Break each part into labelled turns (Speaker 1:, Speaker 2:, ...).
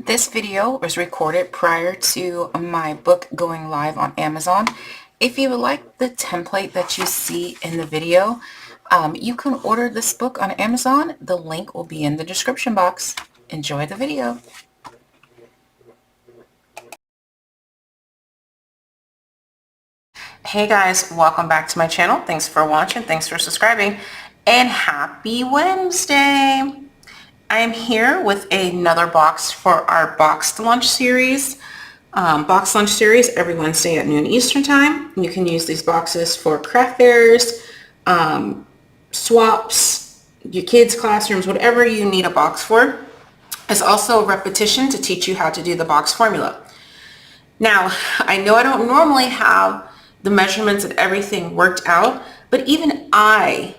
Speaker 1: This video was recorded prior to my book going live on Amazon. If you would like the template that you see in the video, you can order this book on Amazon. The link will be in the description box. Enjoy the video. Hey guys, welcome back to my channel. Thanks for watching. Thanks for subscribing. And happy Wednesday. I am here with another box for our boxed lunch series. Box lunch series every Wednesday at noon Eastern time. You can use these boxes for craft fairs, swaps, your kids' classrooms, whatever you need a box for. It's also repetition to teach you how to do the box formula. Now, I know I don't normally have the measurements and everything worked out, but even I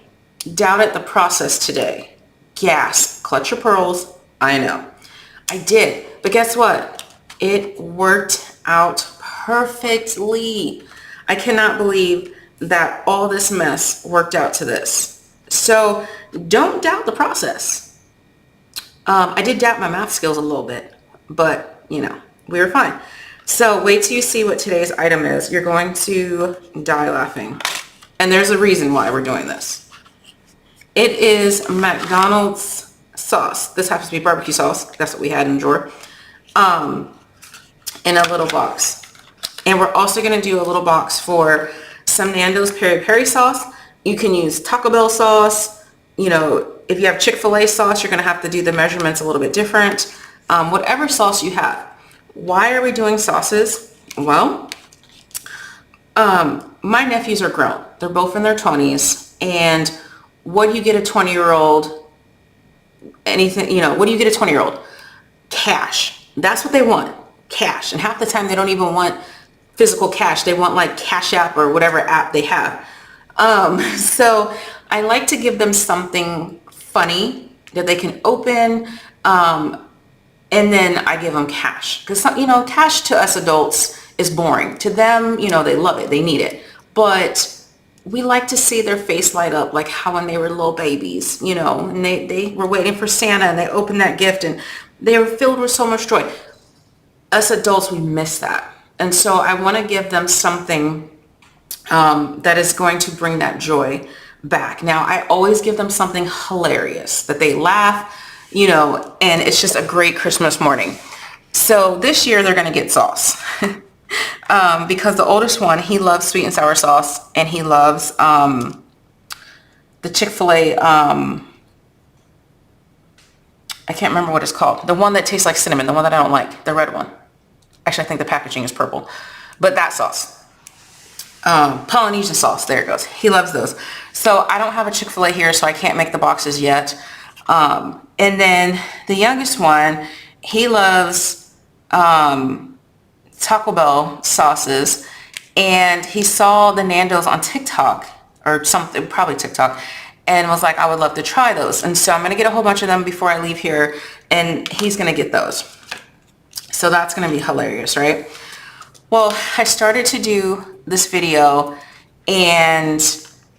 Speaker 1: doubted the process today. Gas, clutch your pearls, I know. I did, but guess what? It worked out perfectly. I cannot believe that all this mess worked out to this. So don't doubt the process. I did doubt my math skills a little bit, but you know, we were fine. So wait till you see what today's item is. You're going to die laughing. And there's a reason why we're doing this. It is McDonald's sauce. This happens to be barbecue sauce. That's what we had in the drawer. In a little box. And we're also going to do a little box for some Nando's peri peri sauce. You can use Taco Bell sauce. You know, if you have Chick-fil-A sauce, you're going to have to do the measurements a little bit different. Whatever sauce you have. Why are we doing sauces? Well, my nephews are grown. They're both in their 20s. And what do you get a 20-year-old? Anything, you know, what do you get a 20-year-old? Cash. That's what they want. Cash. And half the time they don't even want physical cash. They want like Cash App or whatever app they have. So I like to give them something funny that they can open. And then I give them cash. Because, you know, cash to us adults is boring. To them, you know, they love it. They need it. But we like to see their face light up like how when they were little babies, you know, and they were waiting for Santa and they opened that gift and they were filled with so much joy. Us adults, we miss that. And so I want to give them something that is going to bring that joy back. Now, I always give them something hilarious that they laugh, you know, and it's just a great Christmas morning. So this year they're going to get sauce. Because the oldest one, he loves sweet and sour sauce, and he loves the Chick-fil-A, I can't remember what it's called. The one that tastes like cinnamon, the one that I don't like, the red one. Actually, I think the packaging is purple. But that sauce. Polynesian sauce, there it goes. He loves those. So I don't have a Chick-fil-A here, so I can't make the boxes yet. And then the youngest one, he loves Taco Bell sauces, and he saw the Nando's on TikTok or something, probably TikTok, and was like, I would love to try those. And so I'm going to get a whole bunch of them before I leave here, and he's going to get those. So that's going to be hilarious, right? Well, I started to do this video, and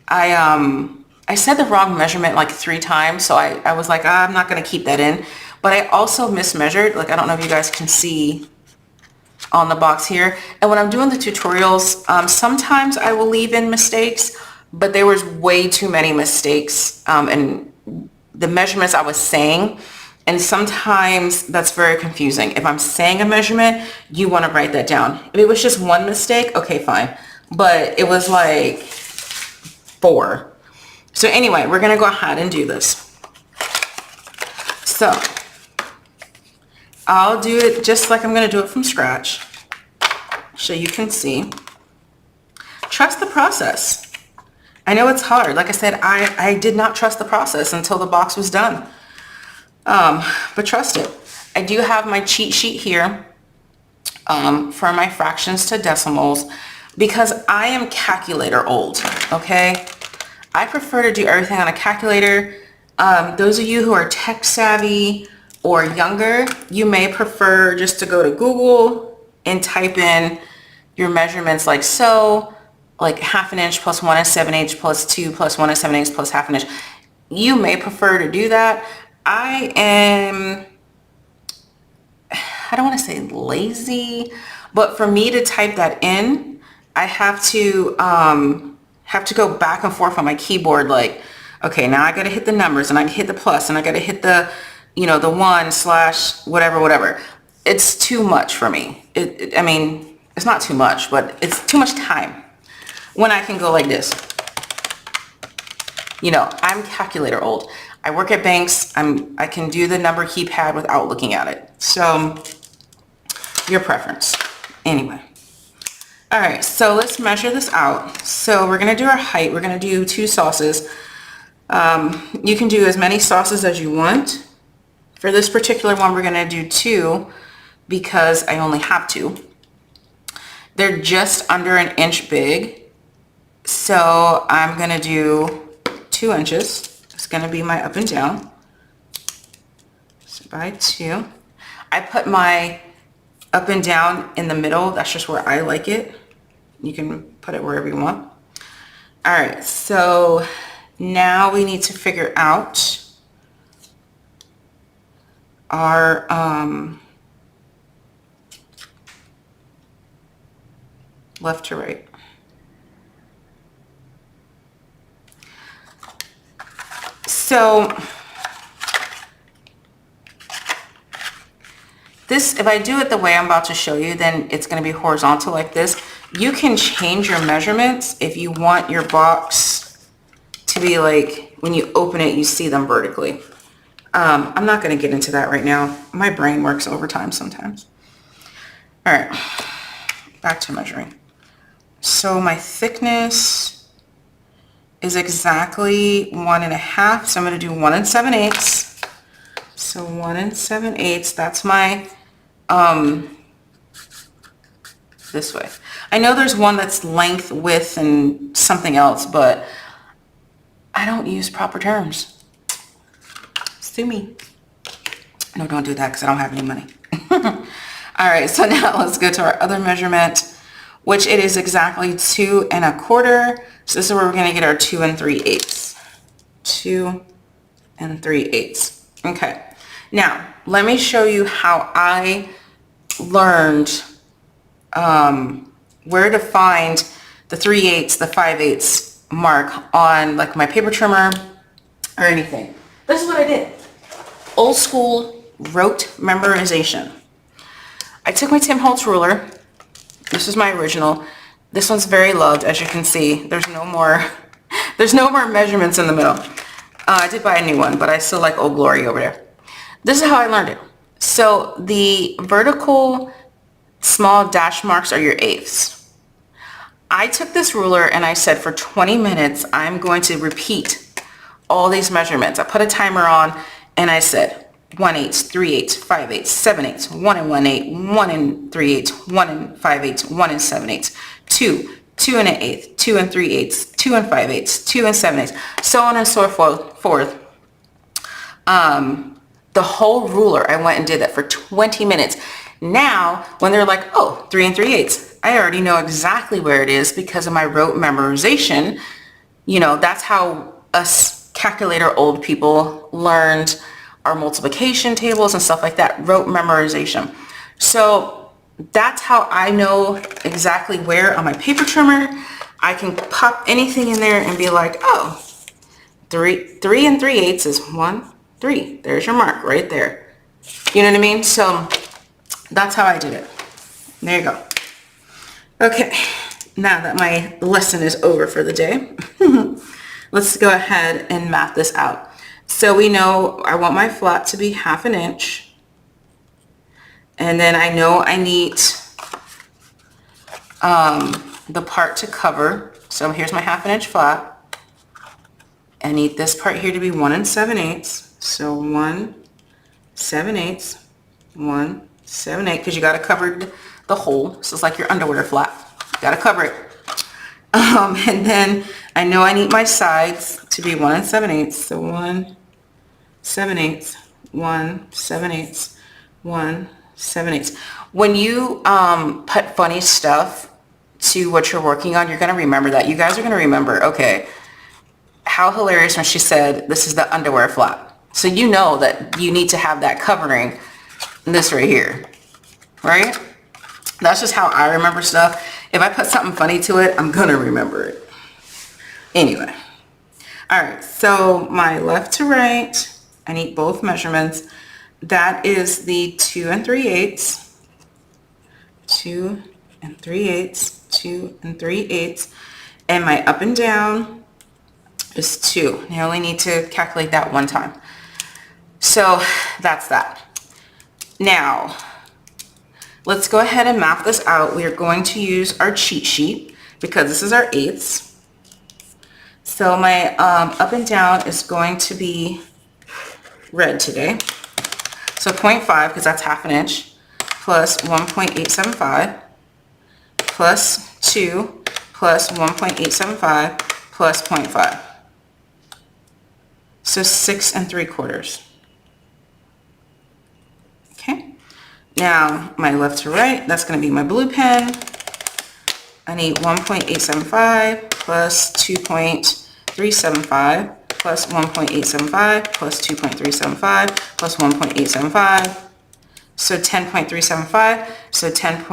Speaker 1: I said the wrong measurement like 3 times, so I was like, I'm not going to keep that in. But I also mismeasured. Like, I don't know if you guys can see on the box here. And when I'm doing the tutorials, sometimes I will leave in mistakes, but there was way too many mistakes and the measurements I was saying. And sometimes that's very confusing. If I'm saying a measurement, you want to write that down. If it was just one mistake, okay, fine. But it was like 4. So anyway, we're going to go ahead and do this. So I'll do it just like I'm going to do it from scratch, so you can see. Trust the process. I know it's hard. Like I said, I did not trust the process until the box was done. But trust it. I do have my cheat sheet here for my fractions to decimals because I am calculator old, okay? I prefer to do everything on a calculator. Those of you who are tech savvy or younger, you may prefer just to go to Google and type in your measurements like so, like 1/2 inch plus 1 7/8 plus 2 plus 1 7/8 plus 1/2 inch. You may prefer to do that. I am I don't want to say lazy, but for me to type that in, I have to go back and forth on my keyboard. Like, okay, now I got to hit the numbers and I hit the plus and I got to hit the, the 1/ whatever. It's too much for me. I mean, it's not too much, but it's too much time when I can go like this. I'm calculator old. I work at banks. I can do the number keypad without looking at it. So your preference. Anyway. All right, so let's measure this out. So we're gonna do our height. We're gonna do 2 sauces. You can do as many sauces as you want. For this particular one, we're gonna do 2 because I only have 2. They're just under an inch big. So I'm gonna do 2 inches. It's gonna be my up and down. So by 2. I put my up and down in the middle. That's just where I like it. You can put it wherever you want. All right, so now we need to figure out our left to right. So this, if I do it the way I'm about to show you, then it's going to be horizontal like this. You can change your measurements if you want your box to be like, when you open it, you see them vertically. I'm not going to get into that right now. My brain works overtime sometimes. All right, back to measuring. So my thickness is exactly 1.5. So I'm going to do 1 7/8. So 1 7/8. That's my this way. I know there's one that's length, width, and something else, but I don't use proper terms. Sue me. No, don't do that because I don't have any money. All right, so now let's go to our other measurement, which it is exactly 2 1/4. So this is where we're going to get our 2 3/8. 2 3/8. Okay. Now, let me show you how I learned where to find the 3/8, the 5/8 mark on like my paper trimmer or anything. This is what I did. Old school rote memorization. I took my Tim Holtz ruler. This is my original. This one's very loved, as you can see. There's no more measurements in the middle. I did buy a new one, but I still like Old Glory over there. This is how I learned it. So the vertical small dash marks are your eighths. I took this ruler and I said for 20 minutes, I'm going to repeat all these measurements. I put a timer on and I said 1/8, 3/8, 5/8, 7/8, 1 1/8, 1 3/8, 1 5/8, 1 7/8, 2, 2 1/8, 2 3/8, 2 5/8, 2 7/8, so on and so forth. The whole ruler, I went and did that for 20 minutes. Now, when they're like, oh, 3 3/8, I already know exactly where it is because of my rote memorization. You know, that's how us calculator old people learned our multiplication tables and stuff like that, rote memorization. So that's how I know exactly where on my paper trimmer I can pop anything in there and be like, oh, 3 3/8 is 1 3. There's your mark right there. You know what I mean? So that's how I did it. There you go. Okay, now that my lesson is over for the day, let's go ahead and map this out. So we know I want my flat to be 1/2 inch. And then I know I need the part to cover. So here's my 1/2 inch flat. I need this part here to be 1 7/8. So 1 7/8, 1 7/8, because you got to cover the hole. So it's like your underwear flat. You got to cover it. And then I know I need my sides to be 1 7/8. So 1 7/8, 1 7/8, 1 7/8. When you put funny stuff to what you're working on, you're going to remember that. You guys are going to remember, okay, how hilarious when she said this is the underwear flat. So you know that you need to have that covering this right here. right? That's just how I remember stuff. If I put something funny to it, I'm gonna remember it. Anyway. All right, so my left to right, I need both measurements. That is the 2 3/8, 2 3/8, 2 3/8, and my up and down is 2. I only need to calculate that one time. So that's that. Now, let's go ahead and map this out. We are going to use our cheat sheet because this is our eighths. So my up and down is going to be red today. So 0.5, because that's half an inch, plus 1.875, plus 2, plus 1.875, plus 0.5. So 6 3/4. Okay. Now my left to right, that's going to be my blue pen. I need 1.875 plus 2.375 plus 1.875 plus 2.375 plus 1.875. So 10.375. So 10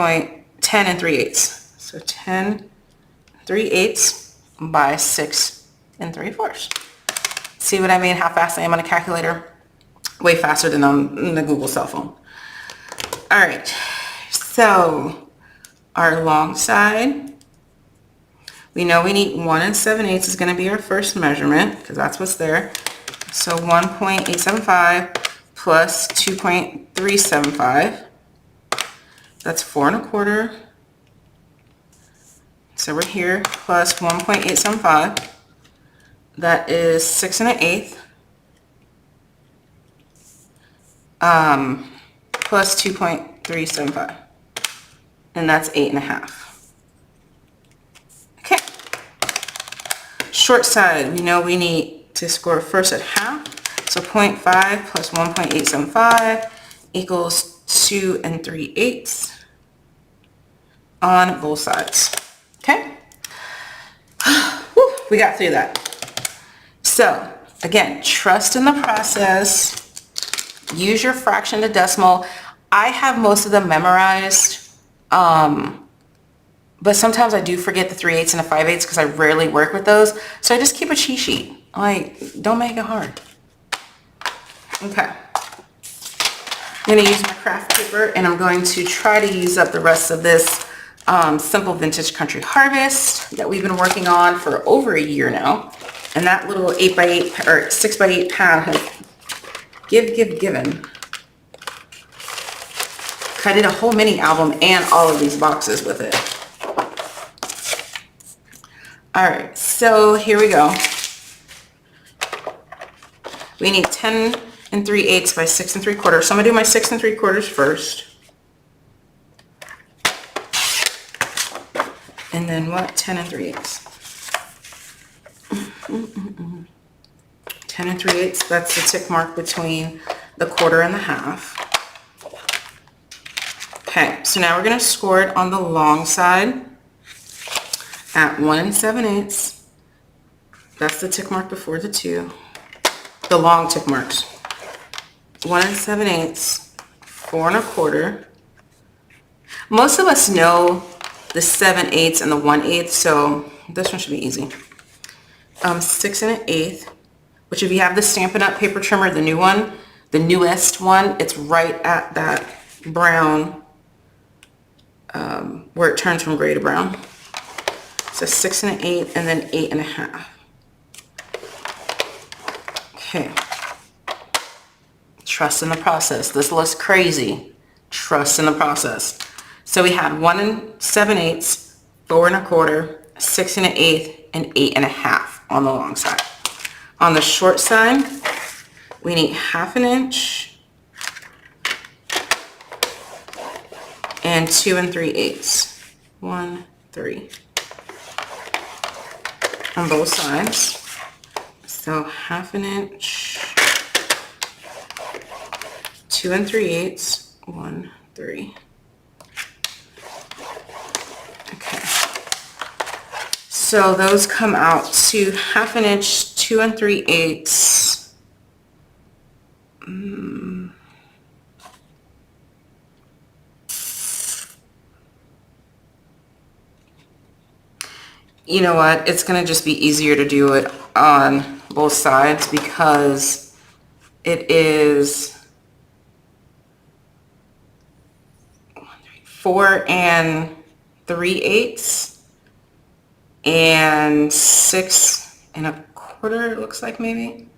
Speaker 1: 3/8. So 10 3/8 by 6 3/4. See what I mean? How fast I am on a calculator? Way faster than on the Google cell phone. All right. So our long side, we know we need 1 7/8 is going to be our first measurement because that's what's there. So 1.875 plus 2.375, that's 4 1/4. So we're here, plus 1.875, that is 6 1/8, plus 2.375, and that's 8 1/2. Okay. Short side, we know we need to score first at half. So 0.5 plus 1.875 equals 2 3/8 on both sides. Okay. Whew, we got through that. So again, trust in the process. Use your fraction to decimal. I have most of them memorized. But sometimes I do forget the 3/8 and the 5/8 because I rarely work with those. So I just keep a cheat sheet. Like, don't make it hard. Okay. I'm going to use my craft paper and I'm going to try to use up the rest of this Simple Vintage Country Harvest that we've been working on for over a year now. And that little 8x8 or 6x8 pad has given. I did a whole mini album and all of these boxes with it. All right, so here we go. We need 10 3/8 by 6 3/4. So I'm gonna do my 6 3/4 first. And then what? 10 3/8. 10 3/8, that's the tick mark between the quarter and the half. Okay, so now we're gonna score it on the long side at 1 7/8. That's the tick mark before the 2. The long tick marks. 1 7/8, 4 1/4. Most of us know the 7/8 and the 1/8, so this one should be easy. 6 1/8, which if you have the Stampin' Up! Paper trimmer, the new one, the newest one, it's right at that brown, where it turns from gray to brown. So 6 1/8 and then 8 1/2. Okay. Trust in the process. This looks crazy. Trust in the process. So we had 1 7/8, 4 1/4, 6 1/8, and 8 1/2 on the long side. On the short side, we need 1/2 inch and 2 3/8. 1, 3. On both sides. So 1/2 inch, 2 3/8, 1, 3. Okay. So those come out to 1/2 inch, 2 3/8. You know what? It's going to just be easier to do it on both sides because it is 4 3/8 and 6 1/4, it looks like maybe.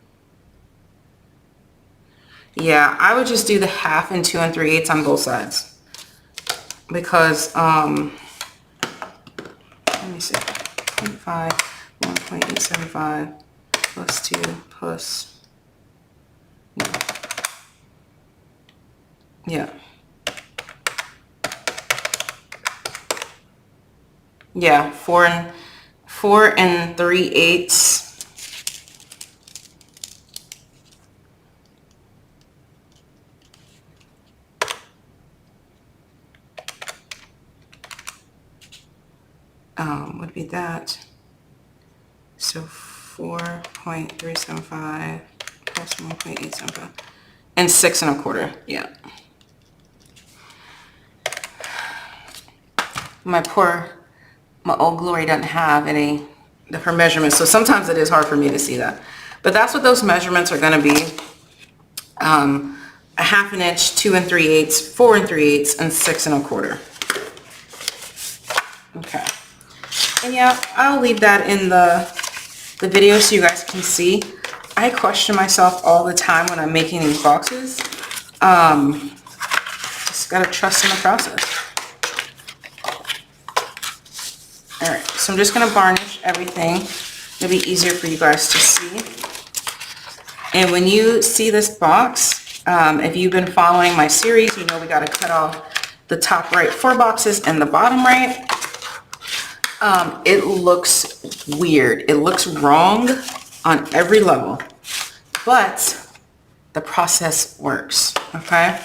Speaker 1: Yeah, I would just do the 1/2 and 2 3/8 on both sides because, let me see, 0.5, 1.875 plus 2 plus, yeah. Yeah, 4 3/8. Would be that. So 4.375 plus 1.875 and 6 1/4. Yeah. My old Glory doesn't have any of her measurements, so sometimes it is hard for me to see that. But that's what those measurements are going to be. A 1/2 inch, 2 3/8, 4 3/8, and 6 1/4. Okay. And yeah, I'll leave that in the video so you guys can see. I question myself all the time when I'm making these boxes. Just gotta trust in the process. All right, so I'm just gonna varnish everything. It'll be easier for you guys to see. And when you see this box, if you've been following my series, you know we gotta cut off the top right 4 boxes and the bottom right. It looks weird. It looks wrong on every level, but the process works, okay?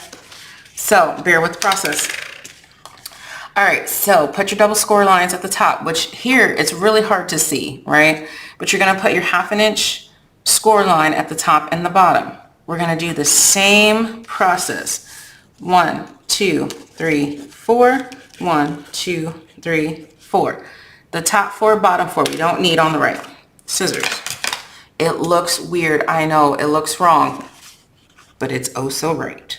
Speaker 1: So bear with the process. All right, so put your double score lines at the top, which here it's really hard to see, right? But you're gonna put your 1/2 inch score line at the top and the bottom. We're gonna do the same process. 1, 2, 3, 4. 1, 2, 3, 4. The top 4, bottom 4, we don't need on the right. Scissors. It looks weird, I know, it looks wrong, but it's oh so right.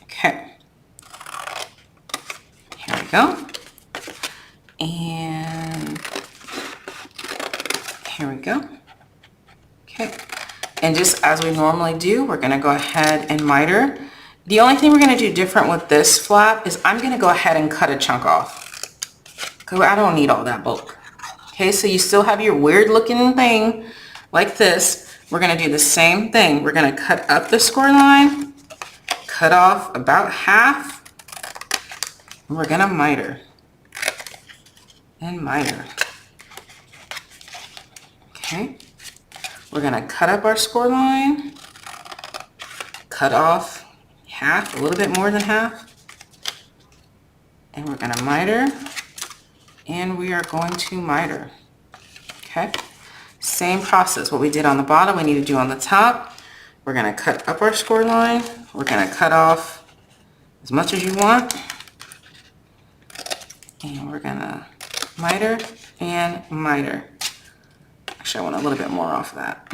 Speaker 1: Okay. Here we go. And here we go. Okay. And just as we normally do, we're gonna go ahead and miter. The only thing we're going to do different with this flap is I'm going to go ahead and cut a chunk off. Because I don't need all that bulk. Okay, so you still have your weird looking thing like this. We're going to do the same thing. We're going to cut up the score line, cut off about 1/2, and we're going to miter. And miter. Okay, we're going to cut up our score line, cut off 1/2, a little bit more than 1/2, and we're going to miter, and we are going to miter. Okay, same process. What we did on the bottom, we need to do on the top. We're going to cut up our score line. We're going to cut off as much as you want, and we're going to miter and miter. Actually, I want a little bit more off of that.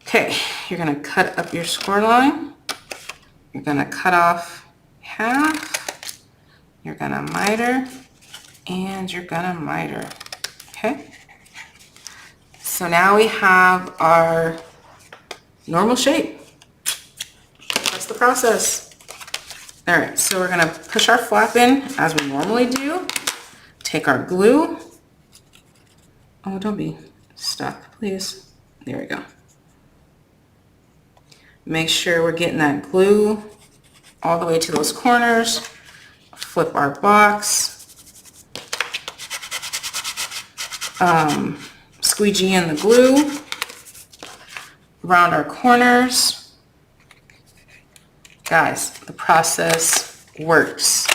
Speaker 1: Okay, you're going to cut up your score line. You're going to cut off 1/2. You're going to miter, and you're going to miter. Okay? So now we have our normal shape. That's the process. All right, so we're going to push our flap in as we normally do. Take our glue. Oh, don't be stuck, please. There we go. Make sure we're getting that glue all the way to those corners. Flip our box. Squeegee in the glue around our corners. Guys, the process works.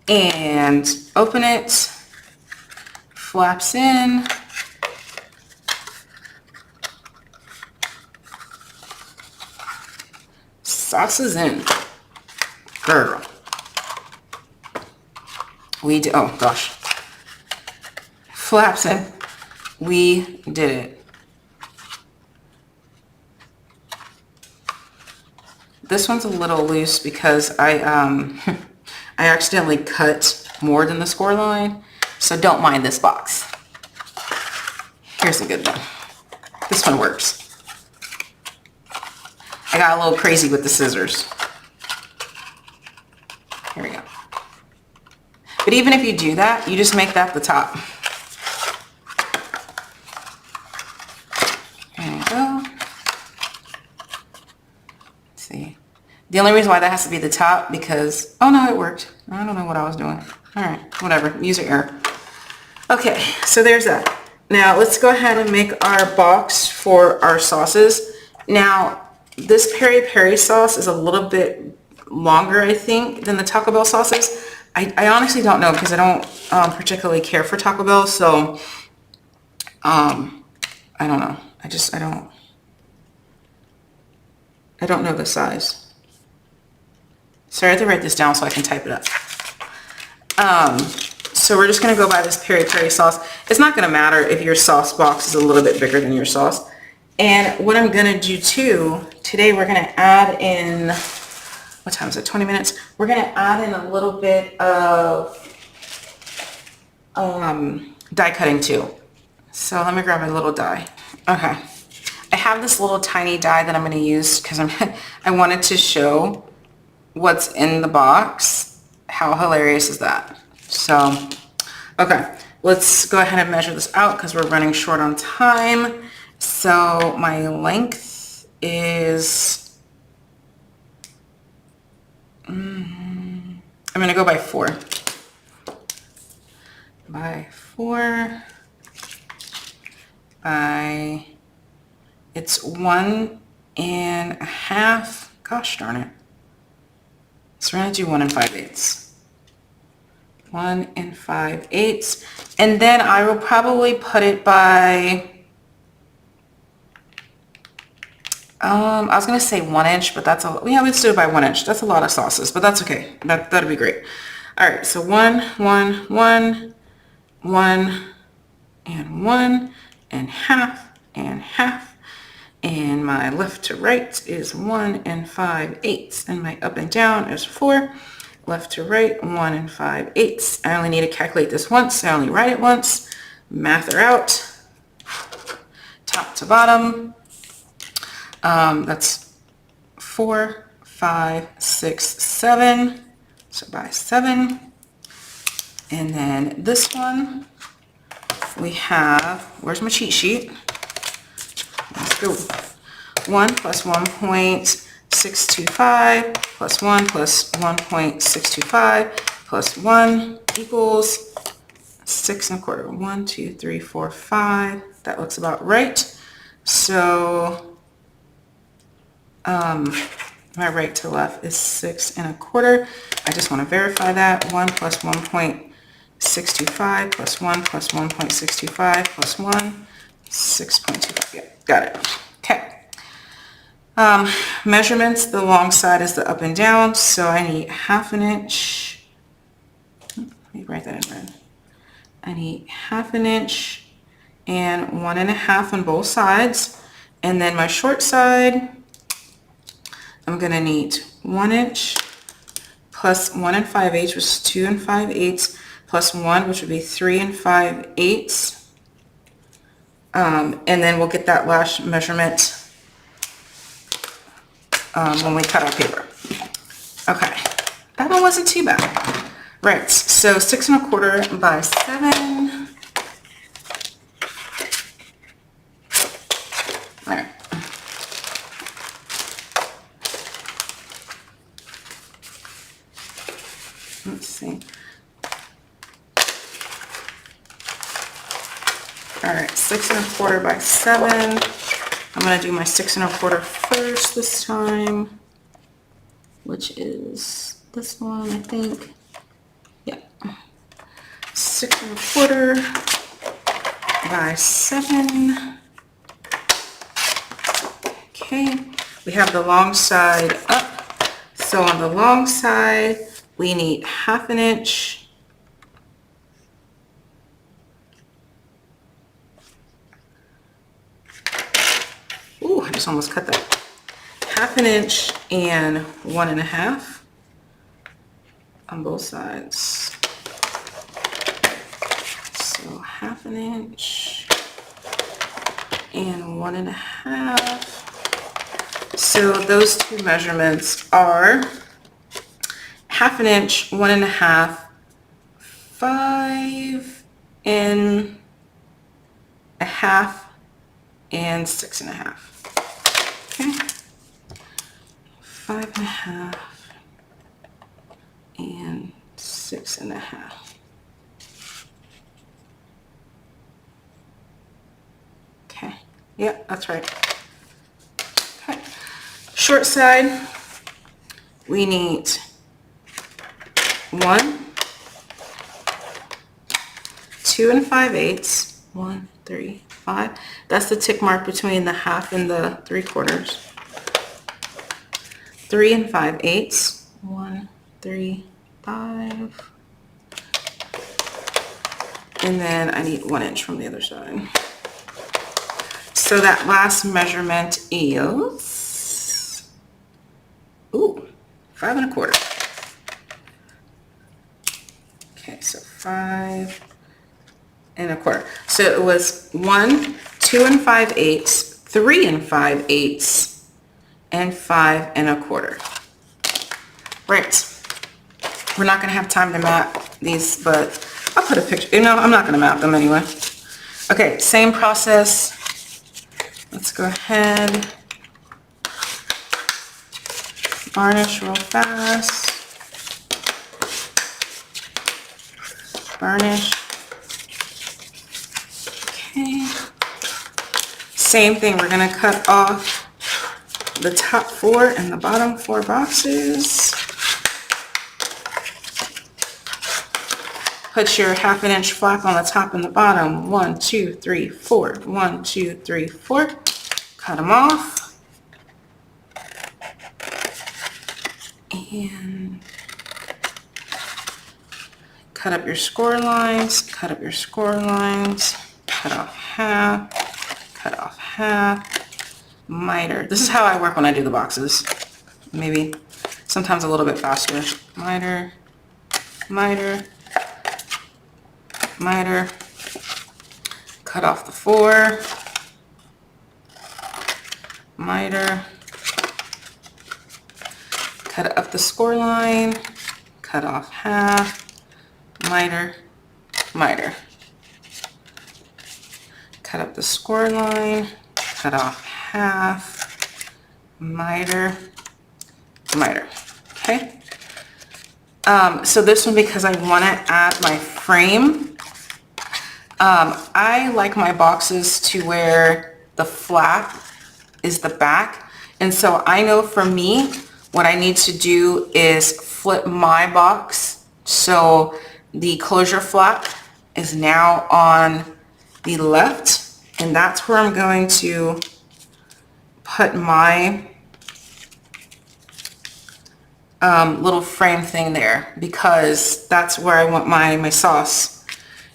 Speaker 1: And open it, flaps in. sauces in. Girl. Oh gosh. Flaps in. We did it. This one's a little loose because I accidentally cut more than the score line. So don't mind this box. Here's a good one. This one works. I got a little crazy with the scissors. Here we go. But even if you do that, you just make that the top. There you go. Let's see. The only reason why that has to be the top because, oh no, it worked. I don't know what I was doing. All right, whatever, user error. Okay, so there's that. Now let's go ahead and make our box for our sauces. Now, this peri peri sauce is a little bit longer, I think, than the Taco Bell sauces. I honestly don't know because I don't particularly care for Taco Bell, so I don't know. I don't know the size. So I have to write this down so I can type it up. So we're just gonna go by this peri peri sauce. It's not gonna matter if your sauce box is a little bit bigger than your sauce. And what I'm gonna do too, today we're gonna add in, what time is it, 20 minutes? We're gonna add in a little bit of die cutting too. So let me grab my little die. Okay. I have this little tiny die that I'm gonna use because I wanted to show what's in the box. How hilarious is that? So, okay, let's go ahead and measure this out because we're running short on time. So my length is, I'm gonna go by 4. By 4. By, it's 1.5. Gosh darn it. So we're gonna do 1 5/8. 1 5/8. And then I will probably put it by, I was gonna say 1 inch, but that's a, yeah, let's do it by 1 inch. That's a lot of sauces, but that's okay. That'll be great. All right, so 1, 1, 1, 1, and 1, and half, and half. And my left to right is 1 5/8. And my up and down is 4. Left to right, 1 5/8. I only need to calculate this once. I only write it once. Math her out. Top to bottom. That's 4, 5, 6, 7. So by 7. And then this one, we have, where's my cheat sheet? Let's go. 1 plus 1.625 plus 1 plus 1.625 plus 1 equals 6 1/4. 1, 2, 3, 4, 5. That looks about right. So my right to left is 6 1/4. I just want to verify that. 1 plus 1.625 plus 1 plus 1.625 plus 1, 6.25. Yeah, got it. Okay. Measurements, the long side is the up and down, so I need 1/2 inch. Let me write that in red. I need 1/2 inch and 1 1/2 on both sides. And then my short side, I'm gonna need 1 inch plus 1 5/8, which is 2 5/8, plus 1, which would be 3 5/8. And then we'll get that last measurement when we cut our paper. Okay, that one wasn't too bad. Right, so 6 1/4 by 7. All right. Let's see. All right, 6 1/4 by 7. I'm gonna do my 6 1/4 first this time, which is this one, I think. Yeah. 6 1/4 by 7. Okay, we have the long side up. So on the long side, we need 1/2 inch. Ooh, I just almost cut that. 1/2 inch and 1.5 on both sides. So 1/2 inch and 1.5. So those two measurements are 1/2 inch, 1.5, 5 and 1/2, and 6.5. Okay, 5.5 and 6.5. Okay, yeah, that's right. Okay, short side, we need 1, 2 5/8. 1, 3, 5. That's the tick mark between the 1/2 and the 3/4. 3 5/8. 1, 3, 5. And then I need 1 inch from the other side. So that last measurement is, ooh, 5 1/4. Okay, so 5 1/4. So it was 1, 2 5/8, 3 5/8, and 5 1/4. Right. We're not gonna have time to map these, but I'll put a picture. You know, I'm not gonna map them anyway. Okay, same process. Let's go ahead. Varnish real fast. Varnish. Okay. Same thing, we're gonna cut off the top 4 and the bottom 4 boxes. Put your 1/2 inch flap on the top and the bottom. 1, 2, 3, 4. 1, 2, 3, 4. Cut them off. And cut up your score lines. Cut up your score lines. Cut off half. Cut off half. Miter. This is how I work when I do the boxes. Maybe sometimes a little bit faster. Miter. Miter. Miter, cut off the 4, miter, cut up the score line, cut off half, miter, miter, cut up the score line, cut off half, miter, miter. Okay. So this one, because I want to add my frame. I like my boxes to where the flap is the back. And so I know for me, what I need to do is flip my box. So the closure flap is now on the left. And that's where I'm going to put my little frame thing there, because that's where I want my sauce.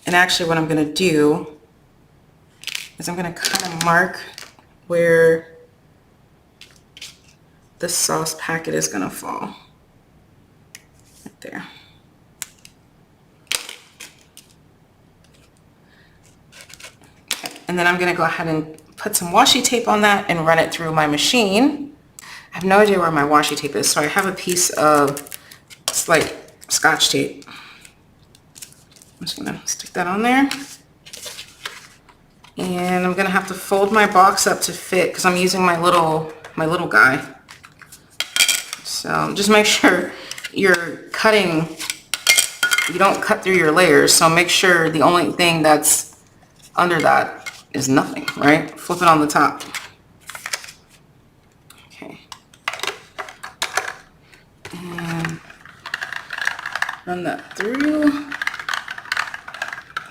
Speaker 1: And actually what I'm going to do is I'm going to kind of mark where the sauce packet is going to fall. Right there. Okay. And then I'm going to go ahead and put some washi tape on that and run it through my machine. I have no idea where my washi tape is, so I have a piece of, it's like Scotch tape. I'm just gonna stick that on there. And I'm gonna have to fold my box up to fit, because I'm using my little guy. So just make sure you're cutting, you don't cut through your layers, so make sure the only thing that's under that is nothing, right? Flip it on the top. Okay. And run that through.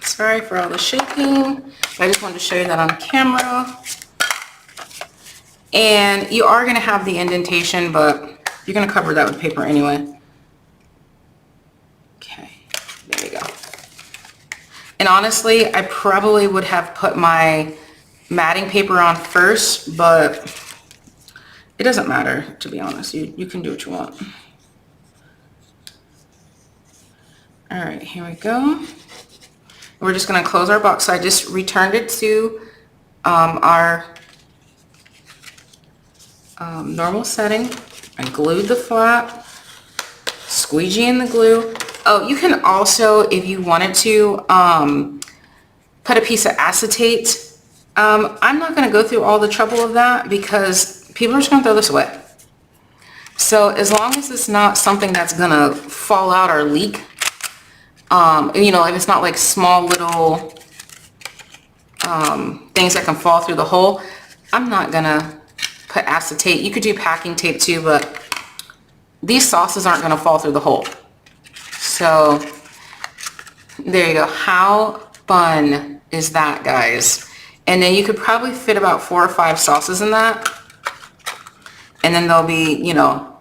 Speaker 1: Sorry for all the shaking. I just wanted to show you that on camera. And you are going to have the indentation, but You're going to cover that with paper anyway. Okay, there you go. And honestly, I probably would have put my matting paper on first, but it doesn't matter, to be honest. You can do what you want. All right, here we go. We're just going to close our box. So I just returned it to our normal setting. I glued the flap, squeegee in the glue. Oh, you can also, if you wanted to, put a piece of acetate. I'm not going to go through all the trouble of that because people are just going to throw this away. So as long as it's not something that's going to fall out or leak, you know, if it's not like small little things that can fall through the hole, I'm not going to put acetate. You could do packing tape too, but these sauces aren't going to fall through the hole. So there you go. How fun is that, guys? And then you could probably fit about 4 or 5 sauces in that. And then they'll be, you know,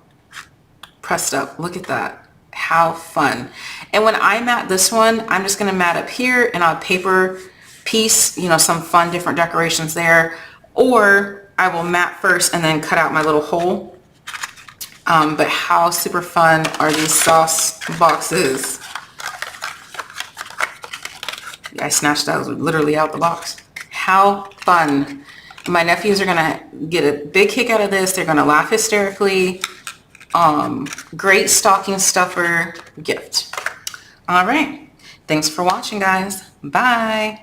Speaker 1: pressed up. Look at that. How fun. And when I mat this one, I'm just going to mat up here and on a paper piece, you know, some fun different decorations there. Or I will mat first and then cut out my little hole. But how super fun are these sauce boxes? I snatched those literally out the box. How fun. My nephews are gonna get a big kick out of this. They're gonna laugh hysterically. Great stocking stuffer gift. All right. Thanks for watching, guys. Bye.